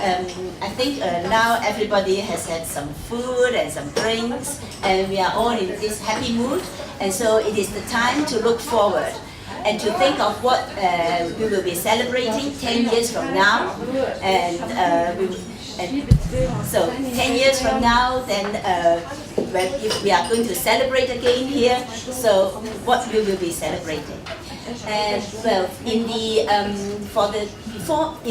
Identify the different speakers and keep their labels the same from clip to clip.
Speaker 1: I think now everybody has had some food and some drinks, and we are all in this happy mood. And so it is the time to look forward and to think of what we will be celebrating 10 years from now. So 10 years from now, then if we are going to celebrate again here, so what we will be celebrating. And well, in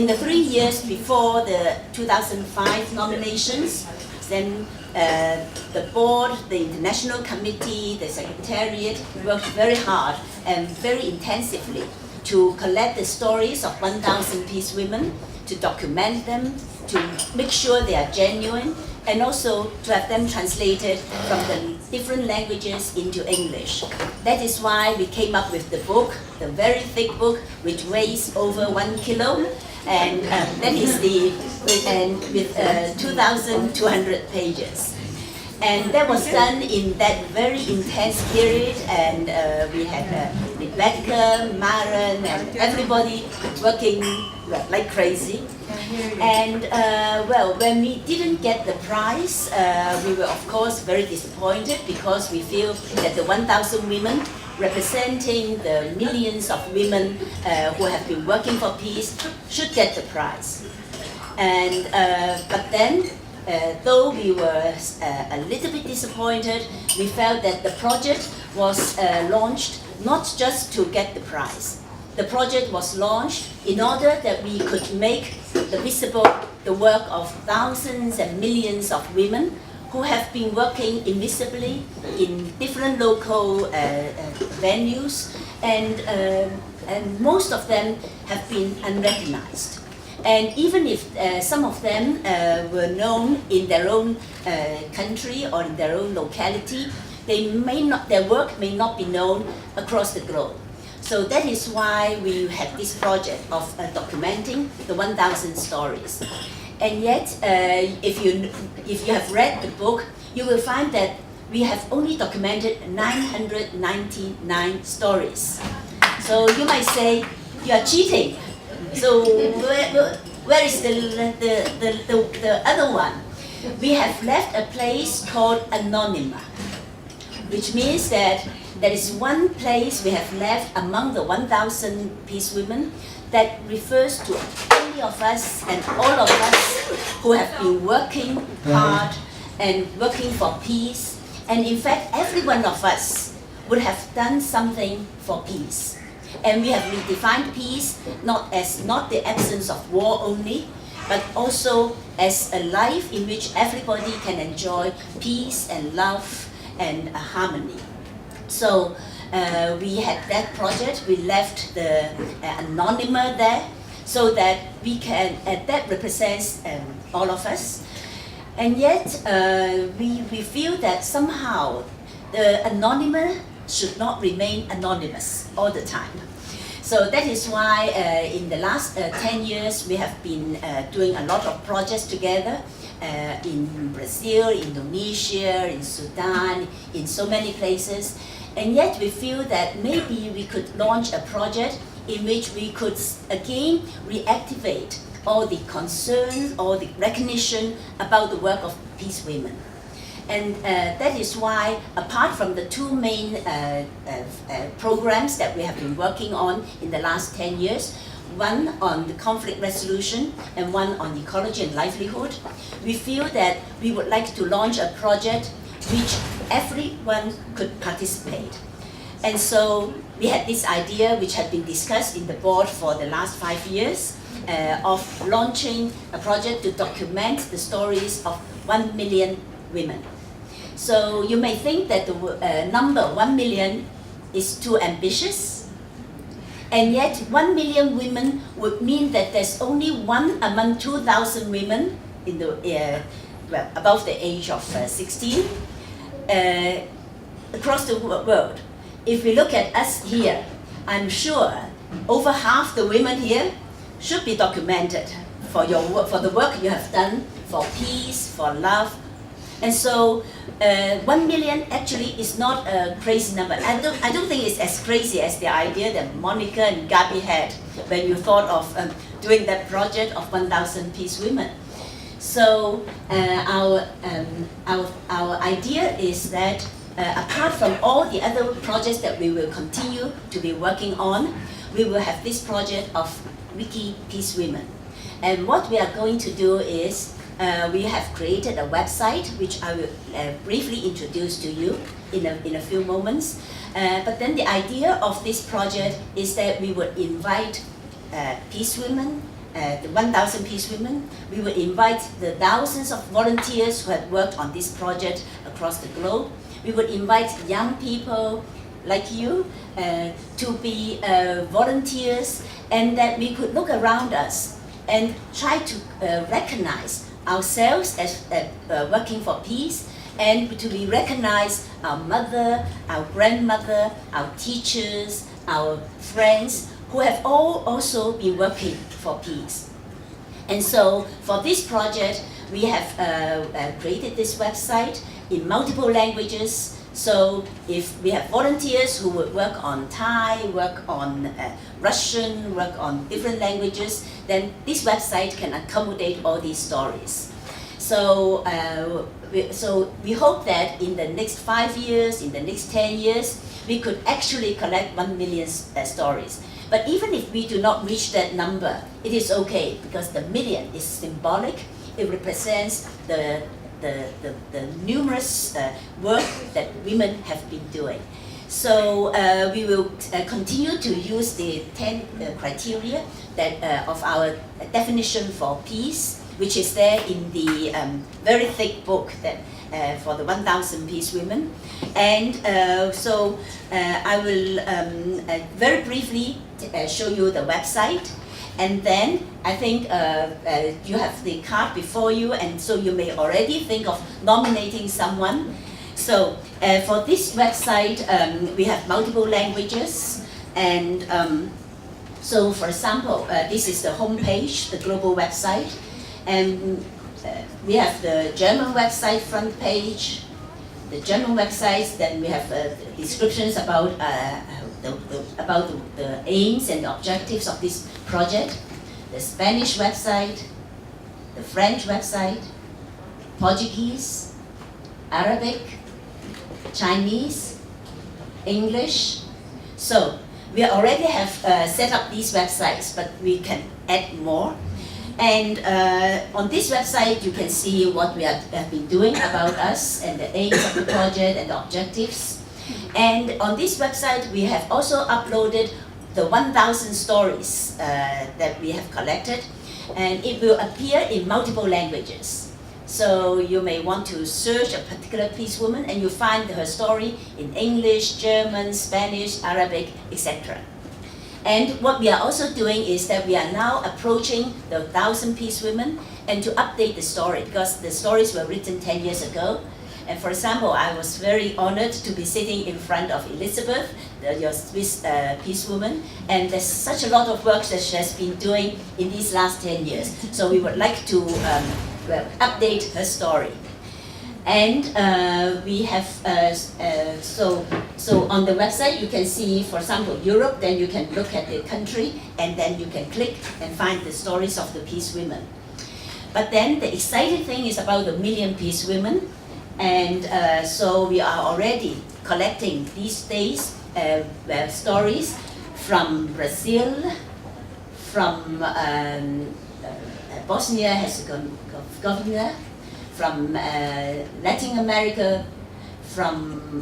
Speaker 1: the 3 years before the 2005 nominations, then the board, the international committee, the secretariat worked very hard and very intensively to collect the stories of 1,000 peace women, to document them, to make sure they are genuine, and also to have them translated from the different languages into English. That is why we came up with the book, the very thick book, which weighs over 1 kilo, and that is with 2,200 pages. And that was done in that very intense period, and we had Rebecca, Maren, and everybody working like crazy. And well, when we didn't get the prize, we were of course very disappointed, because we feel that the 1,000 women representing the millions of women who have been working for peace should get the prize. And but then, though we were a little bit disappointed, we felt that the project was launched not just to get the prize. The project was launched in order that we could make visible the work of thousands and millions of women who have been working invisibly in different local venues, and most of them have been unrecognized. And even if some of them were known in their own country or in their own locality, their work may not be known across the globe. So that is why we have this project of documenting the 1,000 stories. And yet, if you have read the book, you will find that we have only documented 999 stories. So you might say, you are cheating. So where is the other one? We have left a place called Anonyma, which means that there is one place we have left among the 1,000 peace women that refers to any of us and all of us who have been working hard and working for peace. And in fact, every one of us would have done something for peace. And we have redefined peace not the absence of war only, but also as a life in which everybody can enjoy peace and love and harmony. So we had that project. We left the Anonyma there, so that we can, that represents all of us. And yet we feel that somehow the Anonyma should not remain anonymous all the time. So that is why in the last 10 years we have been doing a lot of projects together in Brazil, Indonesia, in Sudan, in so many places. And yet we feel that maybe we could launch a project in which we could again reactivate all the concerns, all the recognition about the work of peace women. And that is why, apart from the two main programs that we have been working on in the last 10 years, one on the conflict resolution and one on ecology and livelihood, we feel that we would like to launch a project which everyone could participate. And so we had this idea, which had been discussed in the board for the last 5 years, of launching a project to document the stories of 1 million women. So you may think that the number 1 million is too ambitious, and yet 1 million women would mean that there's only one among 2,000 women in the well, above the age of 16 across the world. If we look at us here, I'm sure over half the women here should be documented for your work, for the work you have done for peace, for love. And so 1 million actually is not a crazy number. I don't think it's as crazy as the idea that Monica and Gabi had when you thought of doing that project of 1,000 peace women. So our idea is that apart from all the other projects that we will continue to be working on, we will have this project of WikiPeaceWomen. And what we are going to do is we have created a website which I will briefly introduce to you in a few moments. But then the idea of this project is that we would invite peace women, the 1,000 peace women. We would invite the thousands of volunteers who had worked on this project across the globe. We would invite young people like you to be volunteers, and that we could look around us and try to recognize ourselves as working for peace, and to be recognized our mother, our grandmother, our teachers, our friends, who have all also been working for peace. And so for this project, we have created this website in multiple languages. So if we have volunteers who would work on Thai, work on Russian, work on different languages, then this website can accommodate all these stories. So, we hope that in the next 5 years, in the next 10 years, we could actually collect 1 million stories. But even if we do not reach that number, it is okay, because the million is symbolic. It represents the numerous work that women have been doing. So we will continue to use the 10 criteria that, of our definition for peace, which is there in the very thick book that for the 1,000 peace women. And so I will very briefly show you the website. And then I think you have the card before you, and so you may already think of nominating someone. So for this website, we have multiple languages. And so for example, this is the homepage, the global website. And we have the German website front page, the German websites, then we have descriptions about the aims and objectives of this project, the Spanish website, the French website, Portuguese, Arabic, Chinese, English. So we already have set up these websites, but we can add more. And on this website, you can see what we have been doing about us and the aims of the project and the objectives. And on this website, we have also uploaded the 1,000 stories that we have collected, and it will appear in multiple languages. So you may want to search a particular peace woman, and you find her story in English, German, Spanish, Arabic, etc. And what we are also doing is that we are now approaching the 1,000 peace women, and to update the story, because the stories were written 10 years ago. And for example, I was very honored to be sitting in front of Elizabeth, your Swiss peace woman, and there's such a lot of work that she has been doing in these last 10 years. So we would like to update her story. And we have, so on the website you can see, for example, Europe, then you can look at the country, and then you can click and find the stories of the peace women. But then the exciting thing is about the million peace women. And so we are already collecting these days stories from Brazil, from Bosnia-Herzegovina, from Latin America, from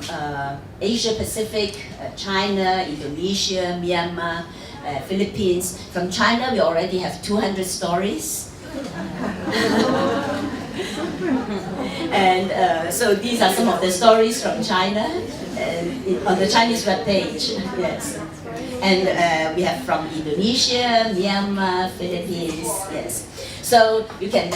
Speaker 1: Asia Pacific, China, Indonesia, Myanmar, Philippines. From China, we already have 200 stories. And so these are some of the stories from China on the Chinese webpage. Yes. And we have from Indonesia, Myanmar, Philippines. Yes. So you can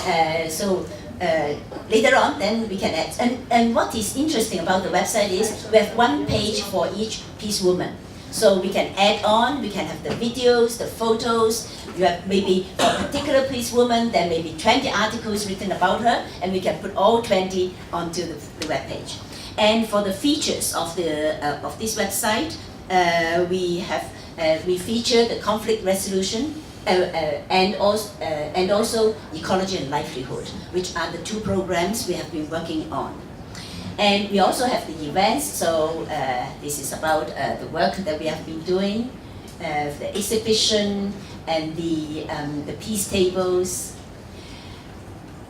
Speaker 1: later on, then we can add. And what is interesting about the website is we have one page for each peace woman. So we can add on, we can have the videos, the photos. You have maybe for a particular peace woman, there may be 20 articles written about her, and we can put all 20 onto the web page. And for the features of this website, we feature the conflict resolution, and also ecology and livelihood, which are the two programs we have been working on. And we also have the events, so this is about the work that we have been doing, the exhibition and the peace tables.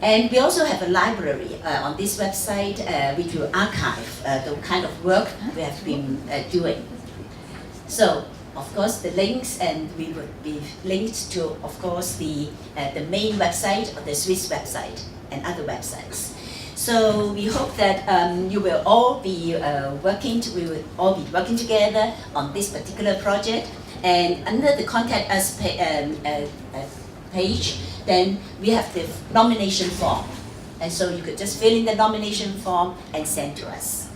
Speaker 1: And we also have a library on this website which will archive the kind of work we have been doing. So, of course, the links, and we would be linked to, of course, the main website, or the Swiss website, and other websites. So we hope that you will all be we will all be working together on this particular project. And under the contact us page, then we have the nomination form. And so you could just fill in the nomination form and send to us.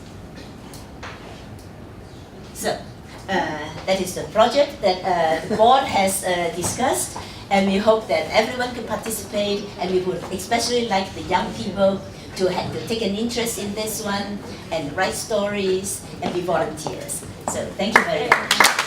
Speaker 1: So that is the project that the board has discussed, and we hope that everyone can participate, and we would especially like the young people to take an interest in this one and write stories and be volunteers. So thank you very much.